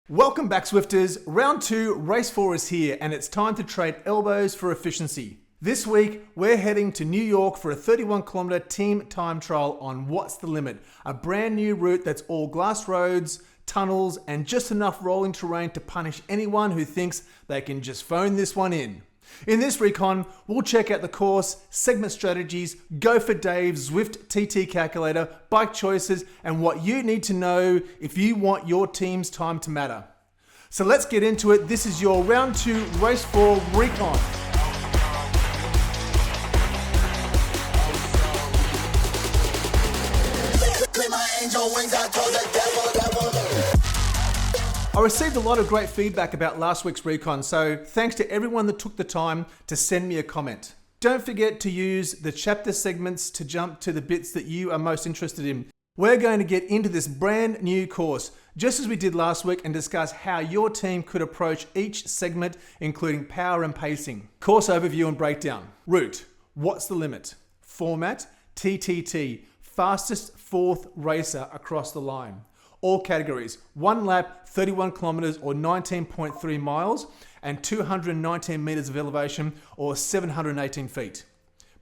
Welcome back, Zwifters. Round 2, Race 4 is here, and it's time to trade elbows for efficiency. This week, we're heading to New York for a 31-kilometer team time trial on What's the Limit, a brand new route that's all glass roads, tunnels, and just enough rolling terrain to punish anyone who thinks they can just phone this one in. In this recon, we'll check out the course, segment strategies, go for Dave's Zwift TTT Calculator, bike choices, and what you need to know if you want your team's time to matter. So let's get into it. This is your Round 2 Race 4 Recon. I received a lot of great feedback about last week's recon, so thanks to everyone that took the time to send me a comment. Don't forget to use the chapter segments to jump to the bits that you are most interested in. We're going to get into this brand new course, just as we did last week, and discuss how your team could approach each segment, including power and pacing. Course overview and breakdown. Route, what's the limit? Format, TTT, fastest fourth racer across the line. All categories, 1 lap, 31 kilometers or 19.3 miles, and 219 meters of elevation or 718 feet.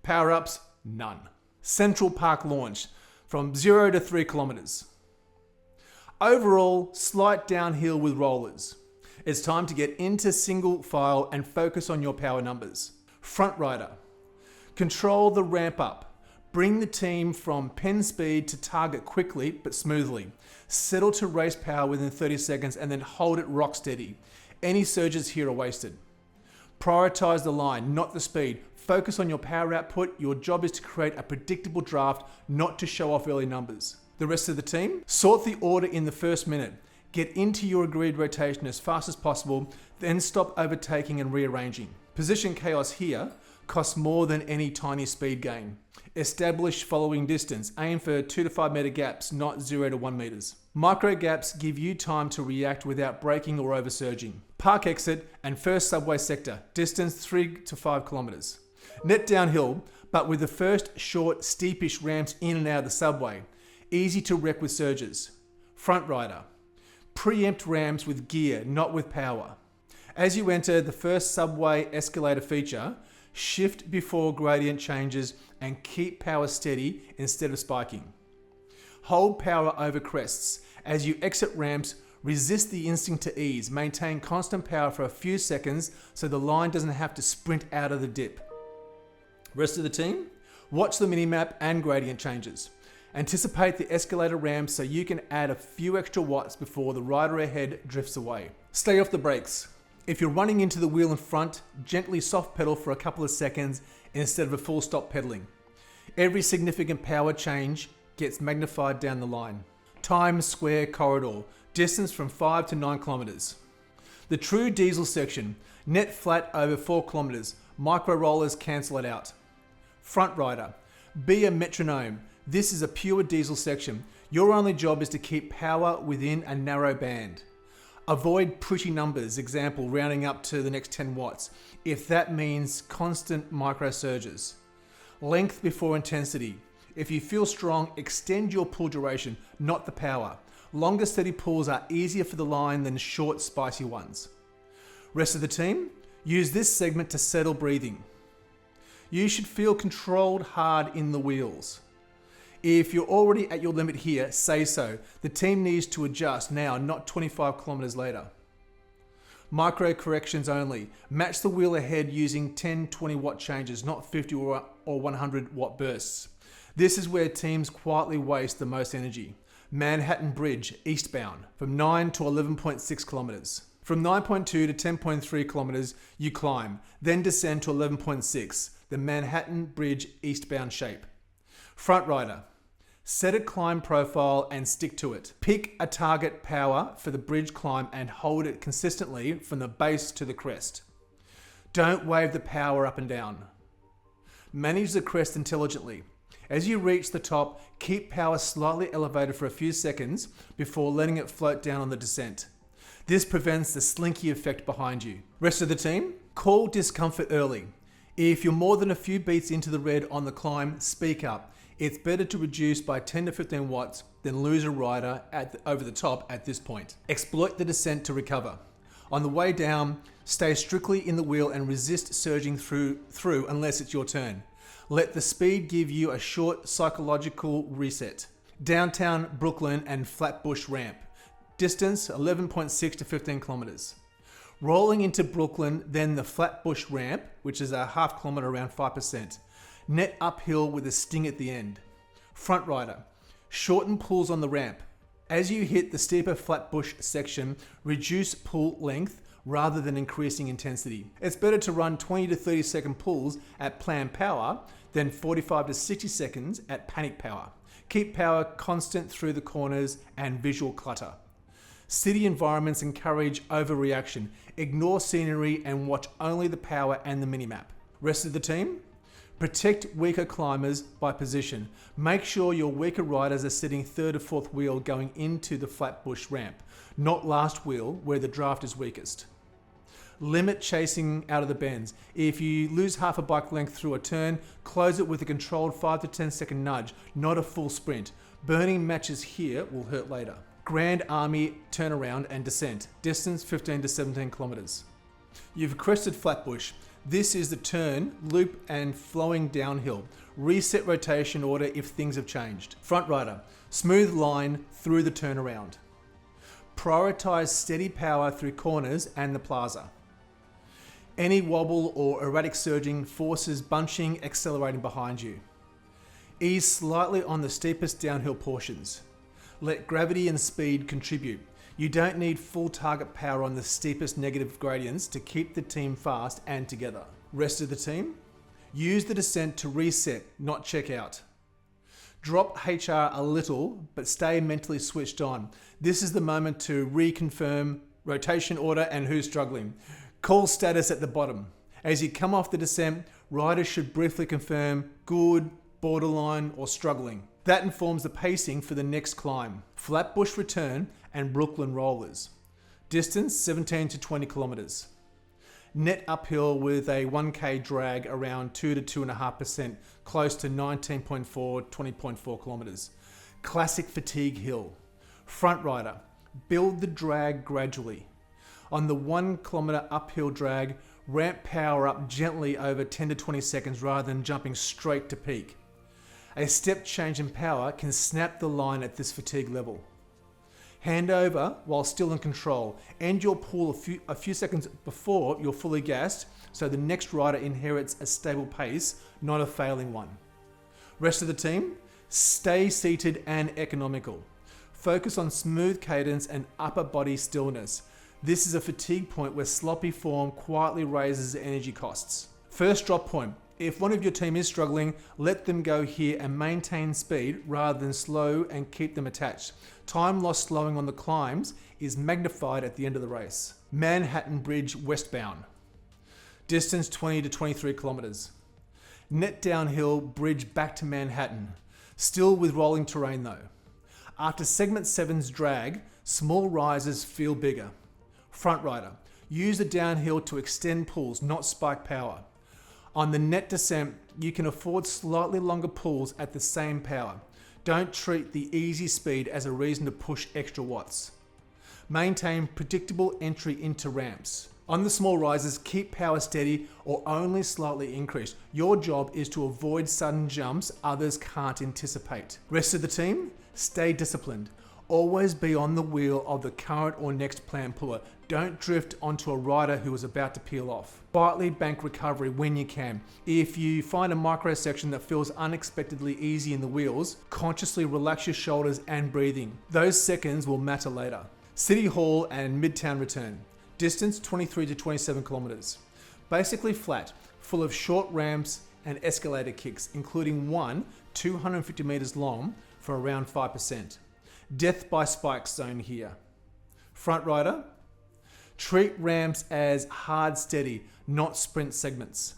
Power-ups, none. Central Park launch, from 0 to 3 kilometers. Overall, slight downhill with rollers. It's time to get into single file and focus on your power numbers. Front rider, control the ramp up. Bring the team from pen speed to target quickly but smoothly. Settle to race power within 30 seconds and then hold it rock steady. Any surges here are wasted. Prioritize the line, not the speed. Focus on your power output. Your job is to create a predictable draft, not to show off early numbers. The rest of the team, sort the order in the first minute. Get into your agreed rotation as fast as possible, then stop overtaking and rearranging. Position chaos here costs more than any tiny speed gain. Establish following distance. Aim for 2 to 5 meter gaps, not 0 to 1 meters. Micro gaps give you time to react without braking or oversurging. Park exit and first subway sector. Distance 3 to 5 kilometers. Net downhill, but with the first short, steepish ramps in and out of the subway. Easy to wreck with surges. Front rider. Preempt ramps with gear, not with power. As you enter the first subway escalator feature, shift before gradient changes and keep power steady instead of spiking. Hold power over crests. As you exit ramps, resist the instinct to ease. Maintain constant power for a few seconds so the line doesn't have to sprint out of the dip. Rest of the team, watch the minimap and gradient changes. Anticipate the escalator ramps so you can add a few extra watts before the rider ahead drifts away. Stay off the brakes. If you're running into the wheel in front, gently soft pedal for a couple of seconds instead of a full stop pedaling. Every significant power change gets magnified down the line. Time square corridor, distance from 5 to 9 kilometers. The true diesel section, net flat over 4 kilometers. Micro rollers cancel it out. Front rider, be a metronome. This is a pure diesel section. Your only job is to keep power within a narrow band. Avoid pretty numbers, example, rounding up to the next 10 watts, if that means constant micro surges. Length before intensity. If you feel strong, extend your pull duration, not the power. Longer steady pulls are easier for the line than short spicy ones. Rest of the team, use this segment to settle breathing. You should feel controlled hard in the wheels. If you're already at your limit here, say so. The team needs to adjust now, not 25 kilometers later. Micro corrections only. Match the wheel ahead using 10, 20 watt changes, not 50 or 100 watt bursts. This is where teams quietly waste the most energy. Manhattan Bridge, eastbound, from 9 to 11.6 kilometers. From 9.2 to 10.3 kilometers, you climb, then descend to 11.6, the Manhattan Bridge eastbound shape. Front rider. Set a climb profile and stick to it. Pick a target power for the bridge climb and hold it consistently from the base to the crest. Don't wave the power up and down. Manage the crest intelligently. As you reach the top, keep power slightly elevated for a few seconds before letting it float down on the descent. This prevents the slinky effect behind you. Rest of the team, call discomfort early. If you're more than a few beats into the red on the climb, speak up. It's better to reduce by 10 to 15 watts than lose a rider over the top at this point. Exploit the descent to recover. On the way down, stay strictly in the wheel and resist surging through unless it's your turn. Let the speed give you a short psychological reset. Downtown Brooklyn and Flatbush ramp. Distance 11.6 to 15 kilometers. Rolling into Brooklyn, then the Flatbush ramp, which is a half kilometer, around 5%. Net uphill with a sting at the end. Front rider. Shorten pulls on the ramp. As you hit the steeper Flatbush section, reduce pull length rather than increasing intensity. It's better to run 20 to 30 second pulls at planned power than 45 to 60 seconds at panic power. Keep power constant through the corners and visual clutter. City environments encourage overreaction. Ignore scenery and watch only the power and the minimap. Rest of the team? Protect weaker climbers by position. Make sure your weaker riders are sitting third or fourth wheel going into the Flatbush ramp, not last wheel where the draft is weakest. Limit chasing out of the bends. If you lose half a bike length through a turn, close it with a controlled 5 to 10 second nudge, not a full sprint. Burning matches here will hurt later. Grand Army turnaround and descent. Distance 15 to 17 kilometers. You've crested Flatbush. This is the turn, loop and flowing downhill. Reset rotation order if things have changed. Front rider, smooth line through the turnaround. Prioritize steady power through corners and the plaza. Any wobble or erratic surging forces bunching, accelerating behind you. Ease slightly on the steepest downhill portions. Let gravity and speed contribute. You don't need full target power on the steepest negative gradients to keep the team fast and together. Rest of the team? Use the descent to reset, not check out. Drop HR a little, but stay mentally switched on. This is the moment to reconfirm rotation order and who's struggling. Call status at the bottom. As you come off the descent, riders should briefly confirm good, borderline, or struggling. That informs the pacing for the next climb. Flatbush return and Brooklyn rollers. Distance 17 to 20 kilometers. Net uphill with a 1k drag around 2 to 2.5%, close to 19.4, 20.4 kilometers. Classic fatigue hill. Front rider, build the drag gradually. On the 1 kilometer uphill drag, ramp power up gently over 10 to 20 seconds rather than jumping straight to peak. A step change in power can snap the line at this fatigue level. Hand over while still in control. End your pull a few seconds before you're fully gassed so the next rider inherits a stable pace, not a failing one. Rest of the team, stay seated and economical. Focus on smooth cadence and upper body stillness. This is a fatigue point where sloppy form quietly raises energy costs. First drop point. If one of your team is struggling, let them go here and maintain speed rather than slow and keep them attached. Time lost slowing on the climbs is magnified at the end of the race. Manhattan Bridge Westbound. Distance 20 to 23 kilometers. Net downhill bridge back to Manhattan. Still with rolling terrain though. After segment 7's drag, small rises feel bigger. Front rider, use the downhill to extend pulls, not spike power. On the net descent, you can afford slightly longer pulls at the same power. Don't treat the easy speed as a reason to push extra watts. Maintain predictable entry into ramps. On the small rises, keep power steady or only slightly increase. Your job is to avoid sudden jumps others can't anticipate. Rest of the team, stay disciplined. Always be on the wheel of the current or next planned puller. Don't drift onto a rider who is about to peel off. Quietly bank recovery when you can. If you find a micro section that feels unexpectedly easy in the wheels, consciously relax your shoulders and breathing. Those seconds will matter later. City Hall and Midtown return. Distance 23 to 27 kilometers. Basically flat, full of short ramps and escalator kicks, including one 250 meters long for around 5%. Death by spike zone here. Front rider, treat ramps as hard steady, not sprint segments.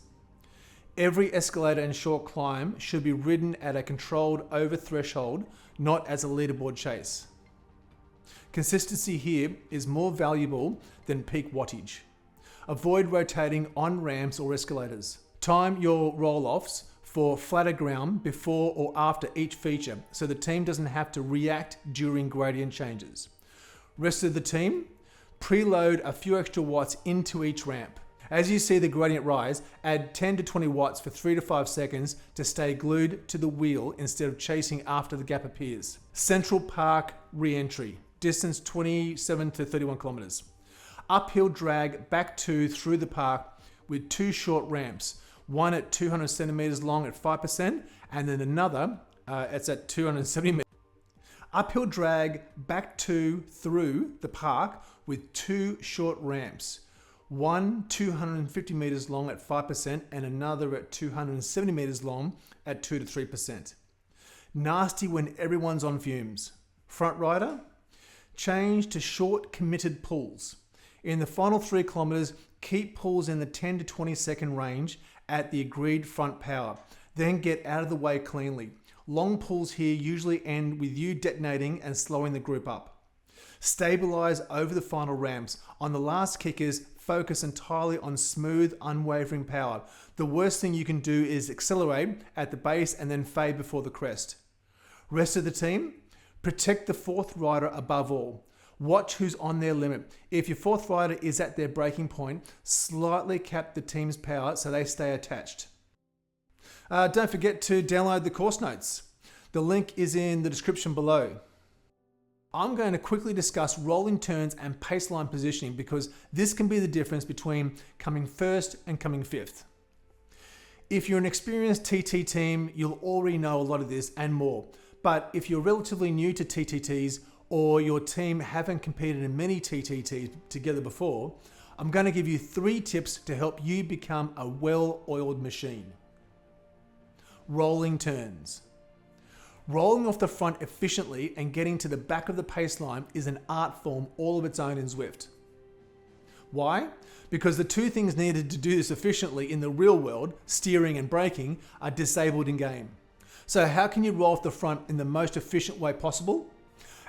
Every escalator and short climb should be ridden at a controlled over threshold, not as a leaderboard chase. Consistency here is more valuable than peak wattage. Avoid rotating on ramps or escalators. Time your roll-offs for flatter ground before or after each feature, so the team doesn't have to react during gradient changes. Rest of the team, preload a few extra watts into each ramp. As you see the gradient rise, add 10 to 20 watts for 3 to 5 seconds to stay glued to the wheel instead of chasing after the gap appears. Central Park re-entry, distance 27 to 31 kilometers. Uphill drag back through the park with 2 short ramps, one at 200 centimeters long at 5%, and then another, it's at 270 meters. Uphill drag back through the park with 2 short ramps, one 250 meters long at 5% and another at 270 meters long at 2 to 3%. Nasty when everyone's on fumes. Front rider, change to short committed pulls. In the final 3 kilometers, keep pulls in the 10 to 20 second range at the agreed front power. Then get out of the way cleanly. Long pulls here usually end with you detonating and slowing the group up. Stabilize over the final ramps. On the last kickers, focus entirely on smooth, unwavering power. The worst thing you can do is accelerate at the base and then fade before the crest. Rest of the team, protect the fourth rider above all. Watch who's on their limit. If your fourth rider is at their breaking point, slightly cap the team's power so they stay attached. Don't forget to download the course notes. The link is in the description below. I'm going to quickly discuss rolling turns and paceline positioning because this can be the difference between coming first and coming fifth. If you're an experienced TT team, you'll already know a lot of this and more. But if you're relatively new to TTTs or your team haven't competed in many TTTs together before, I'm going to give you 3 tips to help you become a well-oiled machine. Rolling turns. Rolling off the front efficiently and getting to the back of the paceline is an art form all of its own in Zwift. Why? Because the 2 things needed to do this efficiently in the real world, steering and braking, are disabled in game. So how can you roll off the front in the most efficient way possible?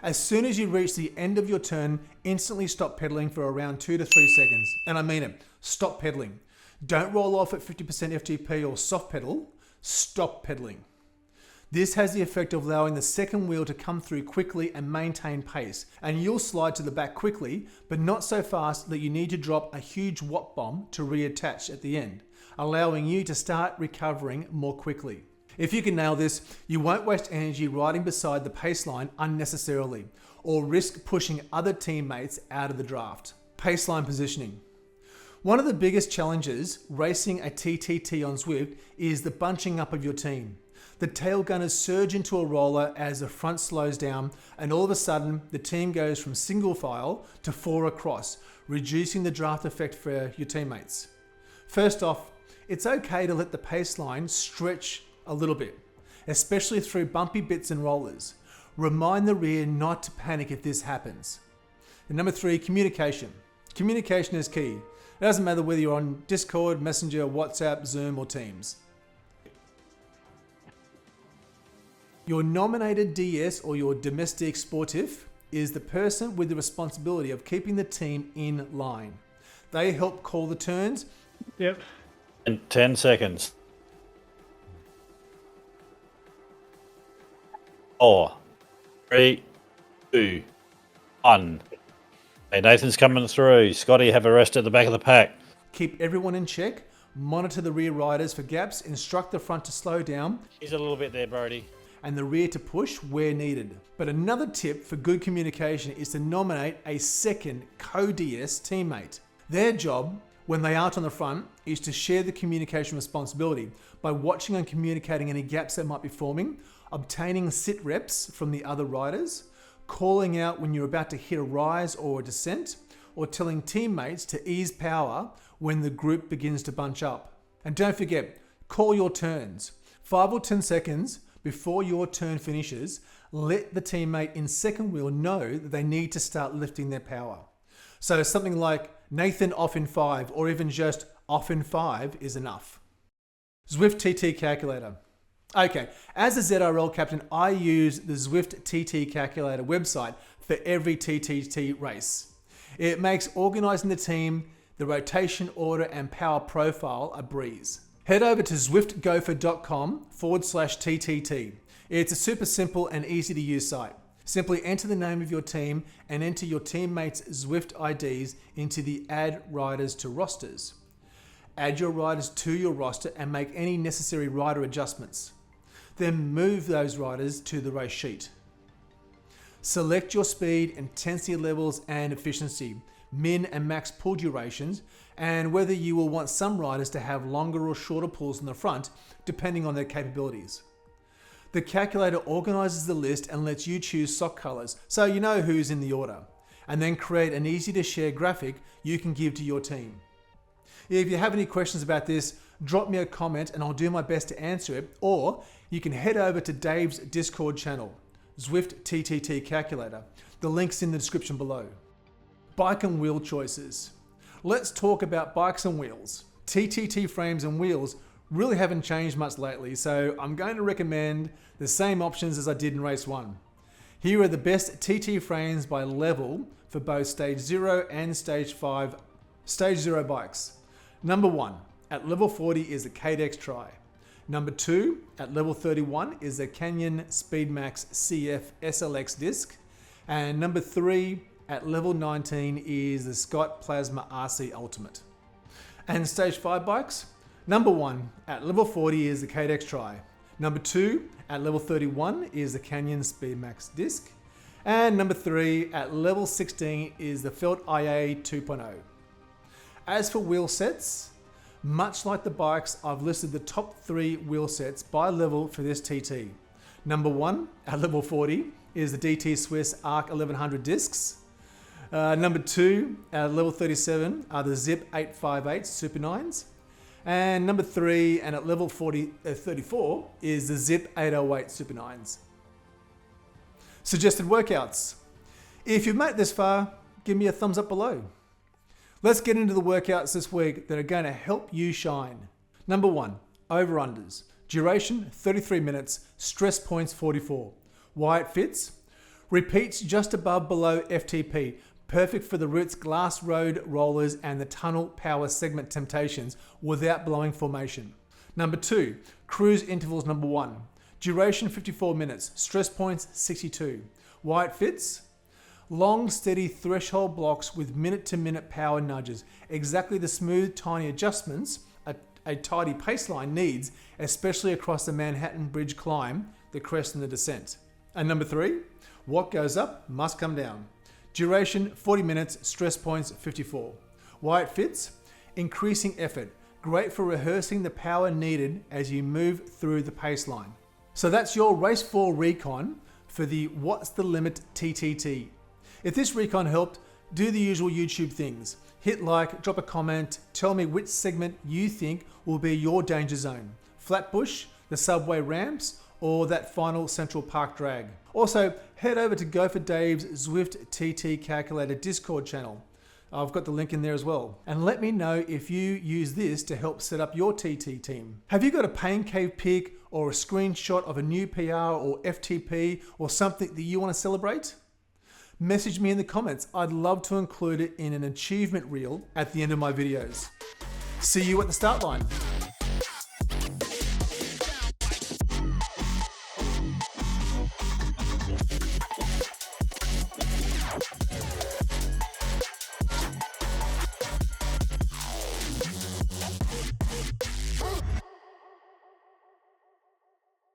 As soon as you reach the end of your turn, instantly stop pedaling for around 2 to 3 seconds. And I mean it, stop pedaling. Don't roll off at 50% FTP or soft pedal, stop pedaling. This has the effect of allowing the second wheel to come through quickly and maintain pace, and you'll slide to the back quickly, but not so fast that you need to drop a huge watt bomb to reattach at the end, allowing you to start recovering more quickly. If you can nail this, you won't waste energy riding beside the pace line unnecessarily, or risk pushing other teammates out of the draft. Paceline positioning. One of the biggest challenges racing a TTT on Zwift is the bunching up of your team. The tail gunners surge into a roller as the front slows down, and all of a sudden the team goes from single file to 4 across, reducing the draft effect for your teammates. First off, it's okay to let the pace line stretch a little bit, especially through bumpy bits and rollers. Remind the rear not to panic if this happens. And number 3, communication. Communication is key. It doesn't matter whether you're on Discord, Messenger, WhatsApp, Zoom, or Teams. Your nominated DS or your domestic sportif is the person with the responsibility of keeping the team in line. They help call the turns. Yep. In 10 seconds. 4, 3, 2, 1. Hey, Nathan's coming through. Scotty, have a rest at the back of the pack. Keep everyone in check. Monitor the rear riders for gaps. Instruct the front to slow down. He's a little bit there, Brody. And the rear to push where needed. But another tip for good communication is to nominate a second co-DS teammate. Their job, when they aren't on the front, is to share the communication responsibility by watching and communicating any gaps that might be forming, obtaining sit reps from the other riders, calling out when you're about to hit a rise or a descent, or telling teammates to ease power when the group begins to bunch up. And don't forget, call your turns. 5 or 10 seconds before your turn finishes, let the teammate in second wheel know that they need to start lifting their power. So something like Nathan off in 5 or even just off in 5 is enough. Zwift TTT Calculator. Okay, as a ZRL captain, I use the Zwift TTT Calculator website for every TTT race. It makes organizing the team, the rotation order and power profile a breeze. Head over to zwiftgopher.com/TTT. It's a super simple and easy to use site. Simply enter the name of your team and enter your teammates' Zwift IDs into the Add Riders to Rosters. Add your riders to your roster and make any necessary rider adjustments. Then move those riders to the race sheet. Select your speed, intensity levels and efficiency, min and max pull durations, and whether you will want some riders to have longer or shorter pulls in the front, depending on their capabilities. The calculator organizes the list and lets you choose sock colors, so you know who's in the order, and then create an easy to share graphic you can give to your team. If you have any questions about this, drop me a comment and I'll do my best to answer it, or you can head over to Dave's Discord channel, Zwift TTT Calculator. The link's in the description below. Bike and wheel choices. Let's talk about bikes and wheels. TTT frames and wheels really haven't changed much lately, so I'm going to recommend the same options as I did in race 1. Here are the best TT frames by level for both stage 0 and stage 5 stage 0 bikes. Number 1 at level 40 is the KDX Tri. Number 2 at level 31 is the Canyon Speedmax CF SLX disc, and number 3 at level 19 is the Scott Plasma RC Ultimate. And stage 5 bikes, number 1 at level 40 is the KDX Tri. Number 2 at level 31 is the Canyon Speedmax disc, and number 3 at level 16 is the Felt IA 2.0. As for wheel sets, much like the bikes, I've listed the top 3 wheel sets by level for this TT. Number 1 at level 40 is the DT Swiss Arc 1100 discs. Number 2 at level 37 are the Zip 858 Super 9s. And number 3 and at level 34 is the Zip 808 Super 9s. Suggested workouts. If you've made it this far, give me a thumbs up below. Let's get into the workouts this week that are going to help you shine. Number 1, over-unders. Duration, 33 minutes. Stress points, 44. Why it fits? Repeats just above below FTP. Perfect for the Roots glass road rollers and the tunnel power segment temptations without blowing formation. Number 2, cruise intervals number 1. Duration, 54 minutes. Stress points, 62. Why it fits? Long, steady threshold blocks with minute-to-minute power nudges. Exactly the smooth, tiny adjustments a tidy paceline needs, especially across the Manhattan Bridge climb, the crest and the descent. And number 3, what goes up must come down. Duration, 40 minutes. Stress points, 54. Why it fits? Increasing effort. Great for rehearsing the power needed as you move through the paceline. So that's your Race 4 recon for the What's the Limit TTT. If this recon helped, do the usual YouTube things. Hit like, drop a comment, tell me which segment you think will be your danger zone. Flatbush, the subway ramps, or that final Central Park drag. Also, head over to Go for Dave's Zwift TT Calculator Discord channel. I've got the link in there as well. And let me know if you use this to help set up your TT team. Have you got a pain cave pic or a screenshot of a new PR or FTP or something that you want to celebrate? Message me in the comments. I'd love to include it in an achievement reel at the end of my videos. See you at the start line.